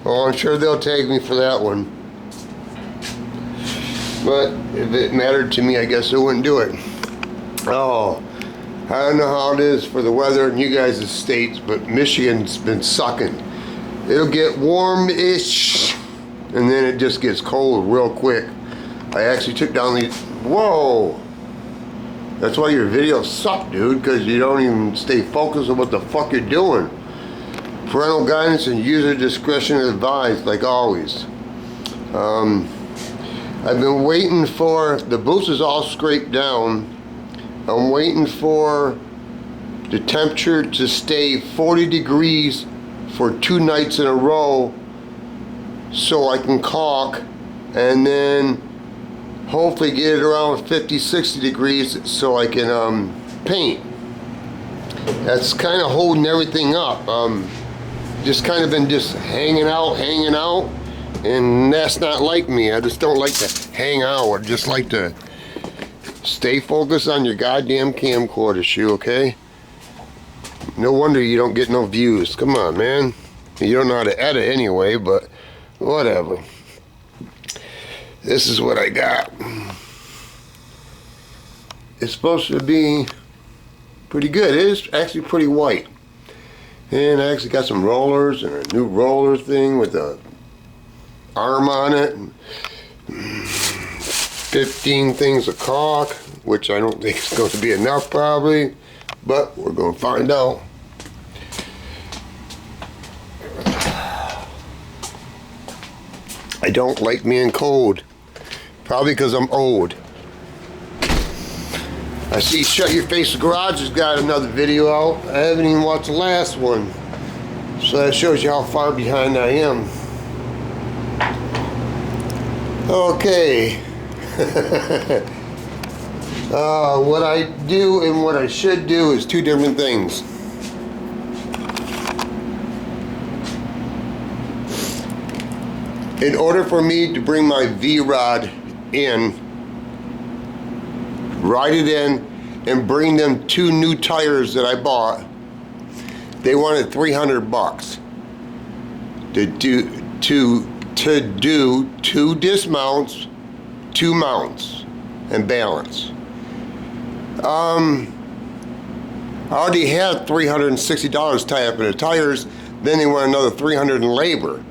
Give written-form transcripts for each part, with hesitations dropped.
Oh, I'm sure they'll tag me for that one. But if it mattered to me, I guess I wouldn't do it. Oh, I don't know how it is for the weather in you guys' states, but Michigan's been sucking. It'll get warm-ish, and then it just gets cold real quick. I actually took down these. Whoa! That's why your videos suck, dude, because you don't even stay focused on what the fuck you're doing. Parental guidance and user discretion advised, like always. I've been waiting for, the boost is all scraped down. I'm waiting for the temperature to stay 40 degrees for 2 nights in a row so I can caulk, and then hopefully get it around 50, 60 degrees so I can paint. That's kind of holding everything up. Just kind of been just hanging out, and that's not like me. I just don't like to hang out. I just like to stay focused on your goddamn camcorder, shoe, okay? No wonder you don't get no views. Come on, man. You don't know how to edit anyway, but whatever. This is what I got. It's supposed to be pretty good. It is actually pretty white. And I actually got some rollers and a new roller thing with a arm on it. 15 things of caulk, which I don't think is going to be enough probably, but we're going to find out. I don't like being cold, probably because I'm old. I see Shut Your Face Garage has got another video out. I haven't even watched the last one, so that shows you how far behind I am. Okay. What I do and what I should do is two different things. In order for me to bring my V-Rod in, ride it in, and bring them 2 new tires that I bought, they wanted $300 to do 2 dismounts, 2 mounts, and balance. I already had $360 tied up in the tires. Then they want another $300 in labor.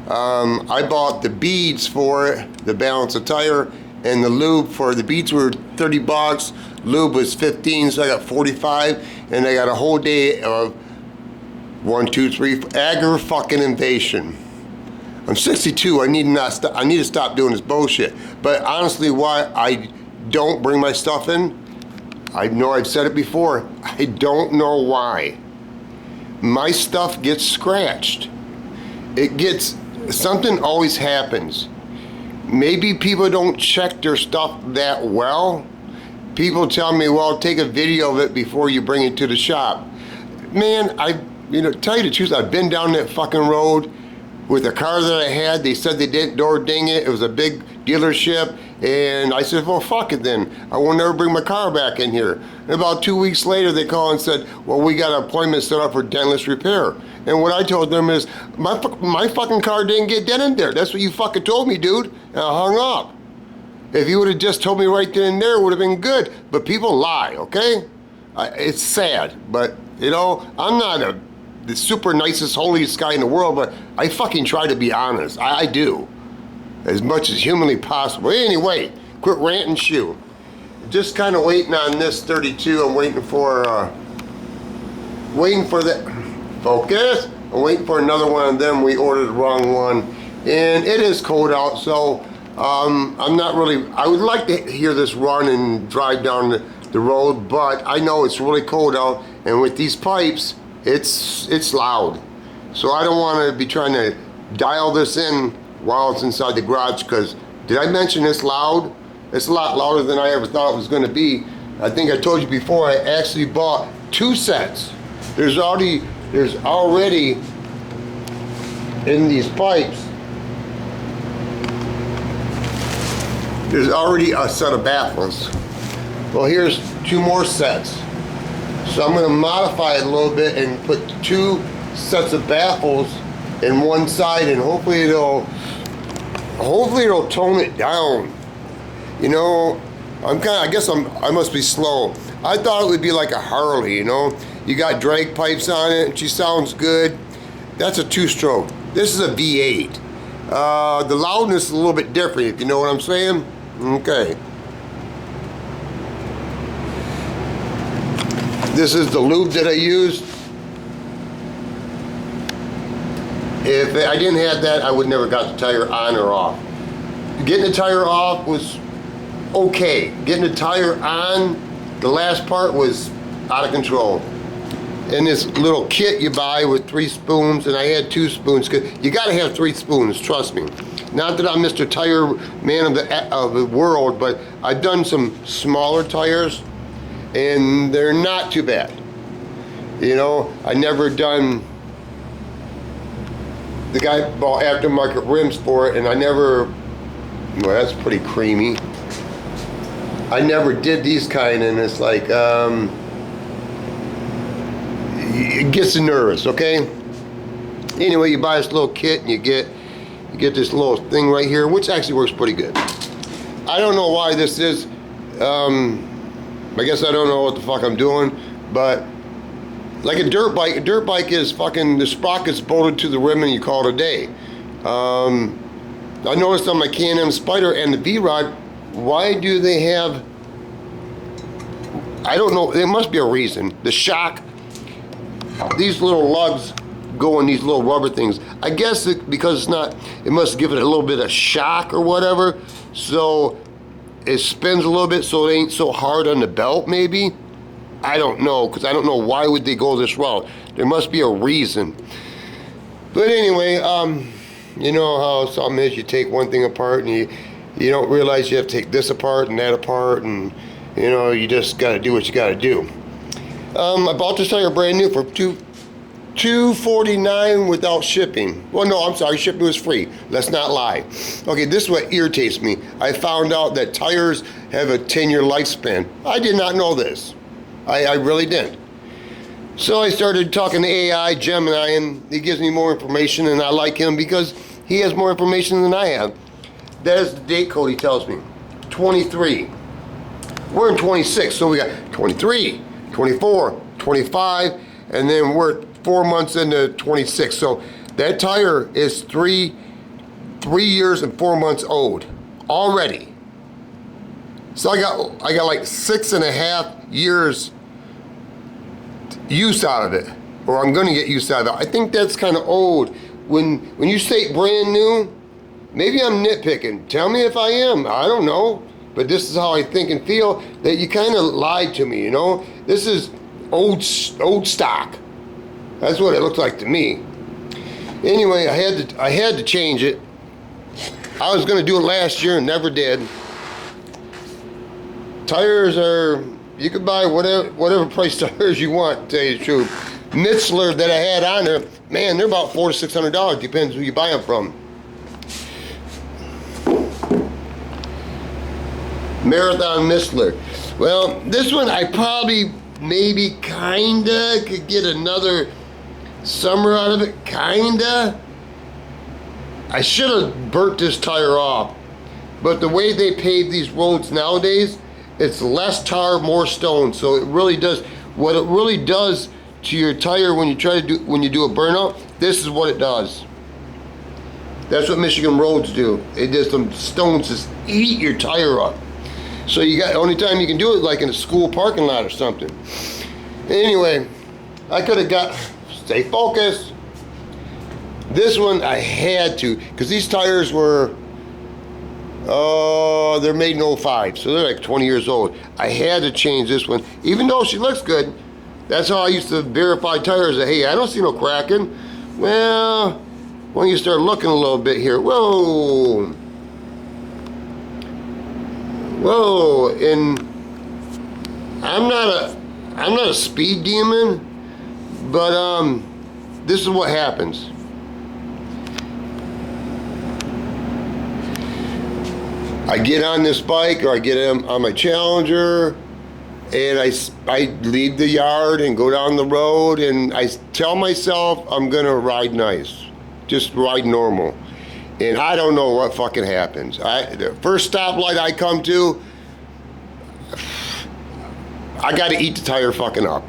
I bought the beads for it, the balance of tire, and the lube for the beads were $30. Lube was $15, so I got $45, and I got a whole day of 1, 2, 3 aggra-fucking-invasion. I'm 62. I need to stop doing this bullshit. But honestly, why I don't bring my stuff in, I know I've said it before. I don't know why. My stuff gets scratched. Something always happens. Maybe people don't check their stuff that well. People tell me, well, take a video of it before you bring it to the shop. Man, tell you the truth, I've been down that fucking road with the car that I had. They said they didn't door ding it. It was a big dealership. And I said, well, fuck it then. I will never bring my car back in here. And about 2 weeks later, they call and said, well, we got an appointment set up for dentless repair. And what I told them is, my fucking car didn't get dented there. That's what you fucking told me, dude. And I hung up. If you would have just told me right then and there, it would have been good. But people lie, okay? It's sad, but I'm not the super nicest, holiest guy in the world, but I fucking try to be honest. I do, as much as humanly possible. Anyway, quit ranting, shoe. Just kind of waiting on this 32. I'm waiting for that. Focus. I'm waiting for another one of them. We ordered the wrong one, and it is cold out, so I'm not really. I would like to hear this run and drive down the road, but I know it's really cold out, and with these pipes, it's loud. So I don't want to be trying to dial this in while it's inside the garage, because did I mention it's loud? It's a lot louder than I ever thought it was going to be. I think I told you before, I actually bought 2 sets. There's already in these pipes, there's already a set of baffles. Well, here's 2 more sets. So I'm going to modify it a little bit and put 2 sets of baffles in one side, and hopefully it'll tone it down. You know, I must be slow. I thought it would be like a Harley, you know. You got drag pipes on it, and she sounds good. That's a 2-stroke. This is a V8. The loudness is a little bit different, if you know what I'm saying. Okay. This is the lube that I used. If I didn't have that, I would never got the tire on or off. Getting the tire off was okay. Getting the tire on, the last part was out of control. And this little kit you buy with 3 spoons, and I had 2 spoons. Cause you gotta have 3 spoons, trust me. Not that I'm Mr. Tire Man of the world, but I've done some smaller tires, and they're not too bad. You know, I never done. The guy bought aftermarket rims for it, and I never. Well, that's pretty creamy. I never did these kind, and it's like. It gets you nervous, okay? Anyway, you buy this little kit and you get this little thing right here, which actually works pretty good. I don't know why this is. I guess I don't know what the fuck I'm doing, but like a dirt bike is fucking, the sprocket's bolted to the rim and you call it a day. I noticed on my K&M Spider and the V-Rod, why do they have, I don't know, there must be a reason. The shock, these little lugs go in these little rubber things. I guess because it's not, it must give it a little bit of shock or whatever, so it spins a little bit so it ain't so hard on the belt maybe. I don't know, because I don't know why would they go this route. There must be a reason. But anyway, you know how something is, you take one thing apart and you don't realize you have to take this apart and that apart, and you know, you just got to do what you got to do. I bought this tire brand new for $249 without shipping. Well, no, I'm sorry, shipping was free. Let's not lie. Okay, this is what irritates me. I found out that tires have a 10-year lifespan. I did not know this. I really didn't. So I started talking to AI, Gemini, and he gives me more information, and I like him because he has more information than I have. That is the date code he tells me. 23. We're in 26, so we got 23, 24, 25, and then we're 4 months into 26. So that tire is three years and 4 months old already. So I got like 6.5 years use out of it, or I'm gonna get use out of it. I think that's kind of old. When you say brand new, maybe I'm nitpicking. Tell me if I am. I don't know. But this is how I think and feel, that you kind of lied to me, you know? This is old stock. That's what it looked like to me. Anyway, I had to change it. I was gonna do it last year and never did. Tires are, you could buy whatever price tires you want, to tell you the truth. Mitsler that I had on there, man, they're about $400 to $600, depends who you buy them from. Marathon Mitsler. Well, this one I probably, maybe, kinda could get another summer out of it, kinda. I should have burnt this tire off, but the way they pave these roads nowadays, it's less tar, more stone, so it really does, what it really does to your tire when you do a burnout, this is what it does. That's what Michigan roads do. It does, some stones just eat your tire up. So you got, only time you can do it like in a school parking lot or something. Anyway, I could have got, stay focused. This one I had to, because these tires were, they're made in 05, so they're like 20 years old. I had to change this one, even though she looks good. That's how I used to verify tires, that, hey, I don't see no cracking. Well, when you start looking a little bit here, whoa. Whoa, and I'm not a speed demon, but this is what happens. I get on this bike, or I get on my Challenger, and I leave the yard and go down the road, and I tell myself I'm gonna ride nice. just ride normal. And I don't know what fucking happens. The first stoplight I come to, I gotta eat the tire fucking up.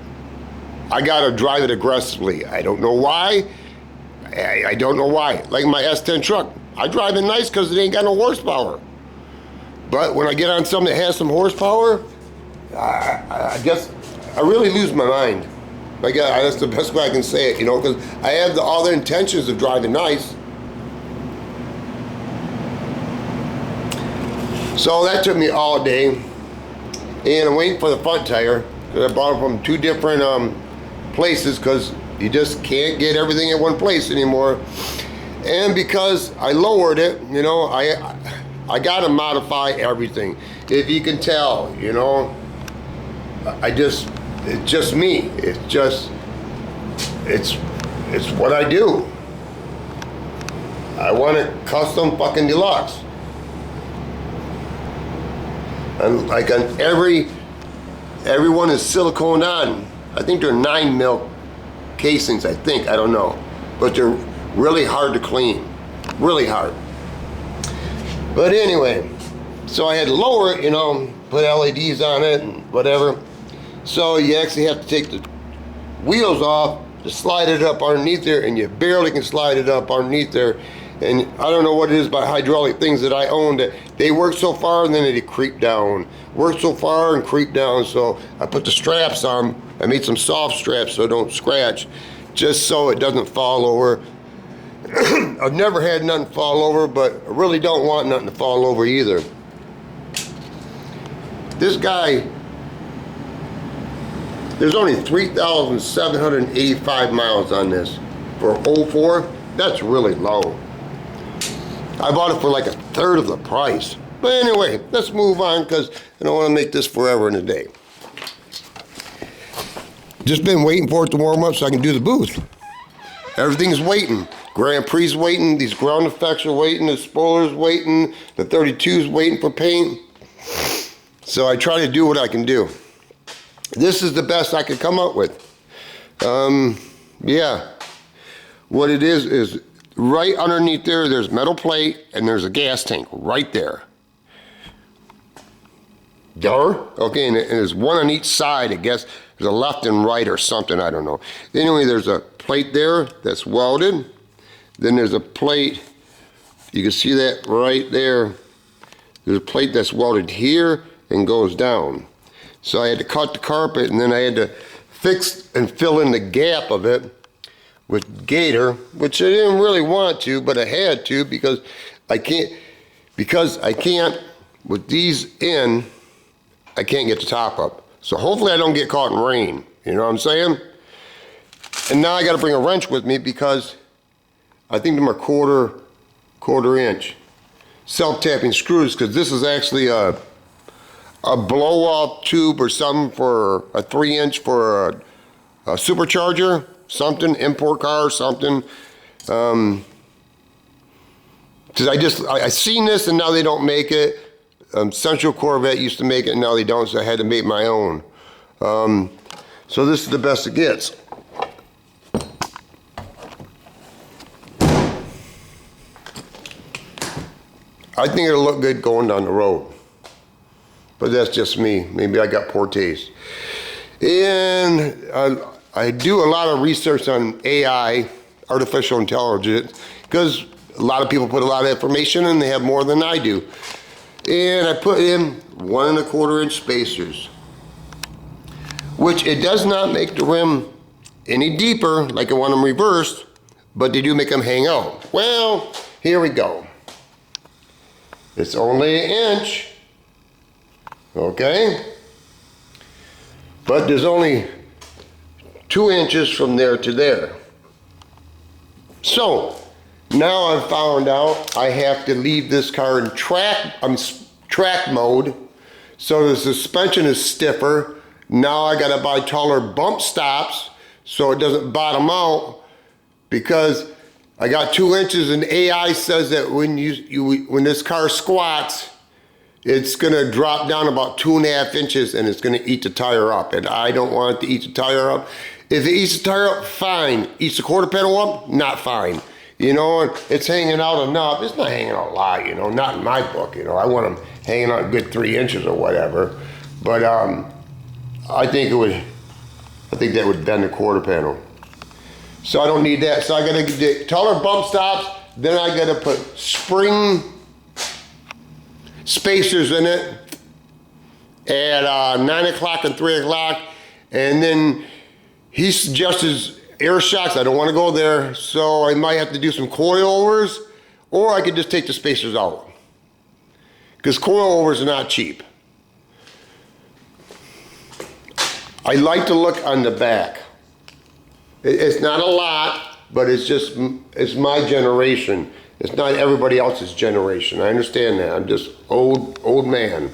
I gotta drive it aggressively. I don't know why. I don't know why. Like my S10 truck, I drive it nice because it ain't got no horsepower. But when I get on something that has some horsepower, I guess I really lose my mind. Like that's the best way I can say it, you know, because I have all the intentions of driving nice. So that took me all day, and I'm waiting for the front tire because I bought it from two different places because you just can't get everything in one place anymore. And because I lowered it, you know, I gotta modify everything. If you can tell, you know, it's just me. It's what I do. I want it custom fucking deluxe. And like on everyone is silicone on. I think they're 9 mil casings, I think, I don't know. But they're really hard to clean, really hard. But anyway, so I had to lower it, you know, put LEDs on it and whatever. So you actually have to take the wheels off to slide it up underneath there, and you barely can slide it up underneath there. And I don't know what it is about hydraulic things that I own that they work so far and then they creep down. Work so far and creep down. So I put the straps on. I made some soft straps so it don't scratch, just so it doesn't fall over. I've never had nothing fall over, but I really don't want nothing to fall over either. This guy, there's only 3,785 miles on this. For 04, that's really low. I bought it for like a third of the price. But anyway, let's move on because I don't want to make this forever and a day. Just been waiting for it to warm up so I can do the booth. Everything's waiting. Grand Prix's waiting, these ground effects are waiting, the spoiler's waiting, the 32's waiting for paint. So I try to do what I can do. This is the best I could come up with. Yeah. What it is right underneath there's metal plate and there's a gas tank right there. Duh. Okay, and there's one on each side, I guess. There's a left and right or something, I don't know. Anyway, there's a plate there that's welded. Then there's a plate, you can see that right there. There's a plate that's welded here and goes down. So I had to cut the carpet and then I had to fix and fill in the gap of it with Gator, which I didn't really want to, but I had to because I can't, with these in, I can't get the top up. So hopefully I don't get caught in rain, you know what I'm saying? And now I gotta bring a wrench with me because I think they're a quarter inch self-tapping screws, because this is actually a blow-off tube or something for a 3-inch for a supercharger, something, import car or something. Because I seen this and now they don't make it. Central Corvette used to make it and now they don't, so I had to make my own. So this is the best it gets. I think it'll look good going down the road. But that's just me. Maybe I got poor taste. And I do a lot of research on AI, artificial intelligence, because a lot of people put a lot of information in, they have more than I do. And I put in 1 1/4 inch spacers, which it does not make the rim any deeper like I want them reversed, but they do make them hang out. Well, here we go. It's only 1 inch, okay? But there's only 2 inches from there to there. So, now I've found out I have to leave this car in track mode, so the suspension is stiffer. Now I gotta buy taller bump stops so it doesn't bottom out, because I got 2 inches and AI says that when this car squats, it's gonna drop down about 2.5 inches and it's gonna eat the tire up, and I don't want it to eat the tire up. If it eats the tire up, fine. Eats the quarter panel up, not fine. You know, and it's hanging out enough. It's not hanging out a lot, you know, not in my book, you know. I want them hanging out a good 3 inches or whatever. But I think that would bend the quarter panel. So I don't need that. So I gotta get taller bump stops, then I gotta put spring spacers in it at 9 o'clock and 3 o'clock. And then he suggested air shocks. I don't want to go there, so I might have to do some coilovers, or I could just take the spacers out, because coilovers are not cheap. I like to look on the back. It's not a lot, but it's my generation. It's not everybody else's generation. I understand that. I'm just old man.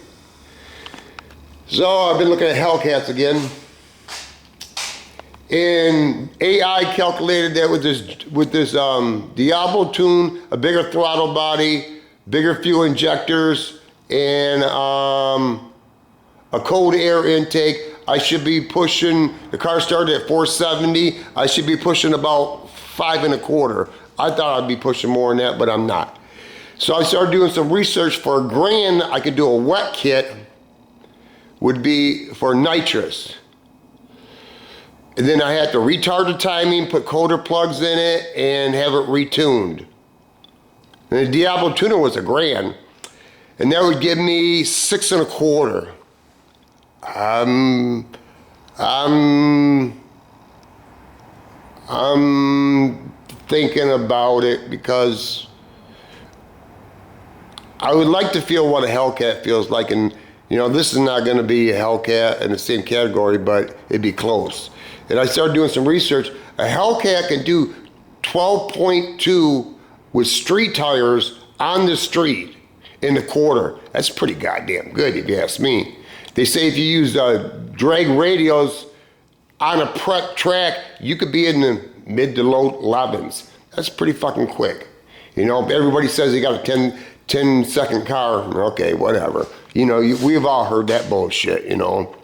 So I've been looking at Hellcats again. And AI calculated that with this Diablo tune, a bigger throttle body, bigger fuel injectors, and a cold air intake, I should be pushing, the car started at 470, I should be pushing about 5 1/4. I thought I'd be pushing more than that, but I'm not. So I started doing some research. For $1,000, I could do a wet kit, would be for nitrous. And then I had to retard the timing, put coder plugs in it, and have it retuned. And the Diablo tuner was $1,000, and that would give me 6 1/4. I'm thinking about it, because I would like to feel what a Hellcat feels like, and you know, this is not going to be a Hellcat in the same category, but it'd be close. And I started doing some research. A Hellcat can do 12.2 with street tires on the street in the quarter. That's pretty goddamn good, if you ask me. They say if you use drag radios on a prep track, you could be in the mid to low 11s. That's pretty fucking quick. You know, everybody says they got a 10-second car. Okay, whatever. You know, we've all heard that bullshit, you know.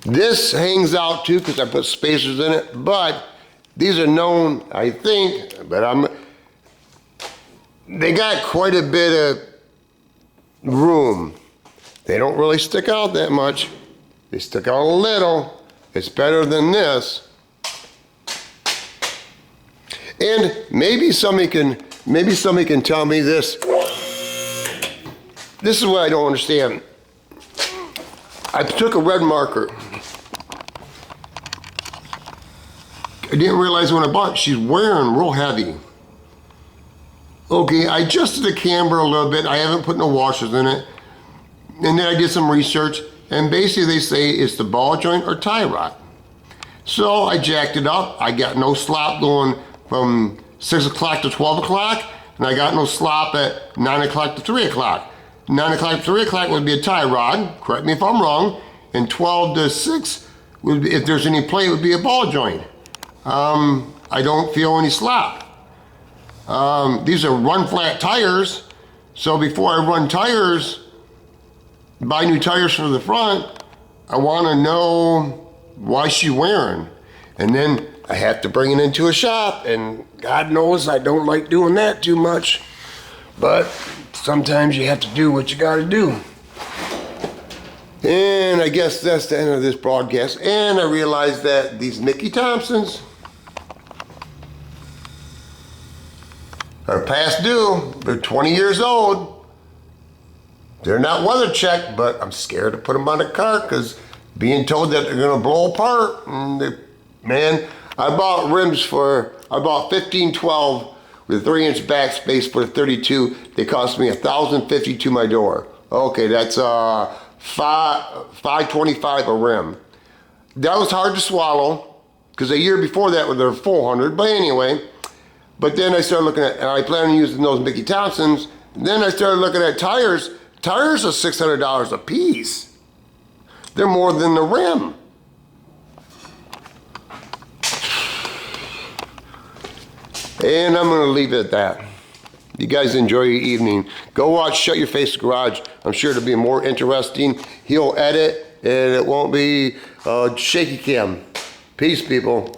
This hangs out too, because I put spacers in it, but these are known, I think, but they got quite a bit of room. They don't really stick out that much. They stick out a little. It's better than this. And maybe somebody can tell me this. This is what I don't understand. I took a red marker. I didn't realize when I bought it, she's wearing real heavy. Okay, I adjusted the camber a little bit. I haven't put no washers in it. And then I did some research, and basically they say it's the ball joint or tie rod. So I jacked it up. I got no slop going from 6 o'clock to 12 o'clock, and I got no slop at 9 o'clock to 3 o'clock. 9 o'clock to 3 o'clock would be a tie rod, correct me if I'm wrong, and 12 to 6, would be, if there's any play, it would be a ball joint. I don't feel any slop. These are run flat tires, so before I run tires, buy new tires for the front, I want to know why she's wearing. And then I have to bring it into a shop, and God knows I don't like doing that too much, but sometimes you have to do what you got to do. And I guess that's the end of this broadcast. And I realized that these Mickey Thompsons are past due. They're 20 years old. They're not weather checked, but I'm scared to put them on the car, because being told that they're gonna blow apart. And man, I bought 1512 with 3-inch backspace for the 32. They cost me $1,050 to my door. Okay, that's $525 a rim. That was hard to swallow, because a year before that they were $400. But anyway, but then I started looking at, and I plan on using those Mickey Thompsons. Then I started looking at tires. Tires are $600 a piece. They're more than the rim. And I'm gonna leave it at that. You guys enjoy your evening. Go watch Shut Your Face Garage. I'm sure it'll be more interesting. He'll edit, and it won't be shaky cam. Peace, people.